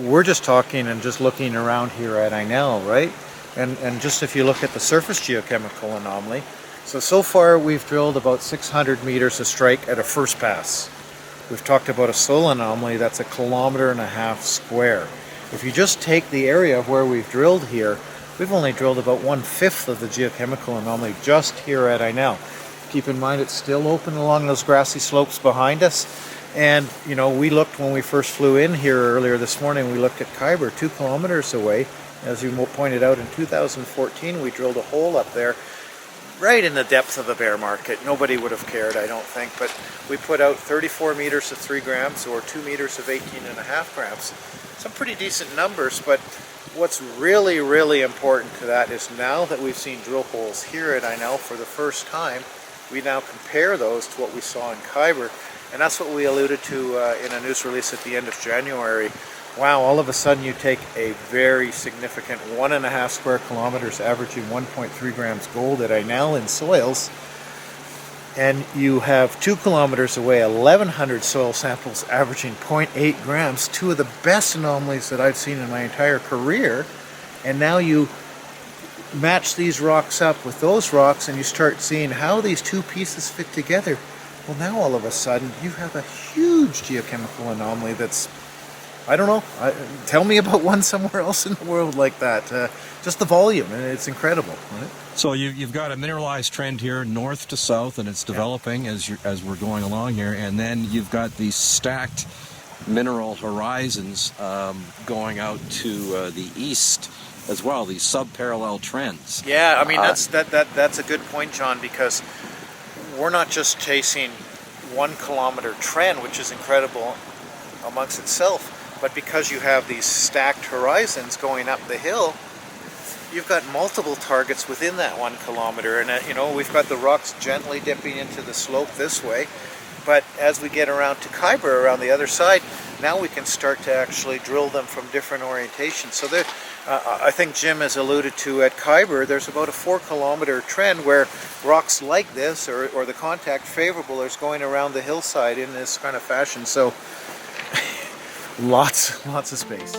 we're just talking and just looking around here at Inel, right? And just if you look at the surface geochemical anomaly, so far we've drilled about 600 meters of strike at a first pass. We've talked about a soil anomaly that's 1.5 kilometers square. If you just take the area of where we've drilled here, we've only drilled about 1/5 of the geochemical anomaly just here at Inel. Keep in mind it's still open along those grassy slopes behind us. And you know, we looked when we first flew in here earlier this morning, we looked at Khyber 2 kilometers away. As you pointed out, in 2014 we drilled a hole up there right in the depth of the bear market. Nobody would have cared, I don't think, but we put out 34 meters of 3 grams or 2 meters of 18.5 grams. Some pretty decent numbers, but what's really, really important to that is now that we've seen drill holes here at Inel for the first time, we now compare those to what we saw in Khyber, and that's what we alluded to in a news release at the end of January. Wow, all of a sudden you take a very significant 1.5 square kilometers averaging 1.3 grams gold at Inel in soils, and you have 2 kilometers away 1,100 soil samples averaging 0.8 grams, two of the best anomalies that I've seen in my entire career, and now you match these rocks up with those rocks and you start seeing how these two pieces fit together. Well, now all of a sudden you have a huge geochemical anomaly that's, I don't know, tell me about one somewhere else in the world like that. Just the volume, and it's incredible. Right? So you've got a mineralized trend here north to south, and it's developing as we're going along here, and then you've got these stacked mineral horizons going out to the east as well, these sub-parallel trends. Yeah, I mean that's a good point, John, because we're not just chasing 1 kilometer trend, which is incredible amongst itself, but because you have these stacked horizons going up the hill, you've got multiple targets within that 1 kilometer, and you know, we've got the rocks gently dipping into the slope this way, but as we get around to Khyber, around the other side, now we can start to actually drill them from different orientations. So there, I think Jim has alluded to at Khyber, there's about a 4 kilometer trend where rocks like this, or the contact favorable, is going around the hillside in this kind of fashion. So lots of space.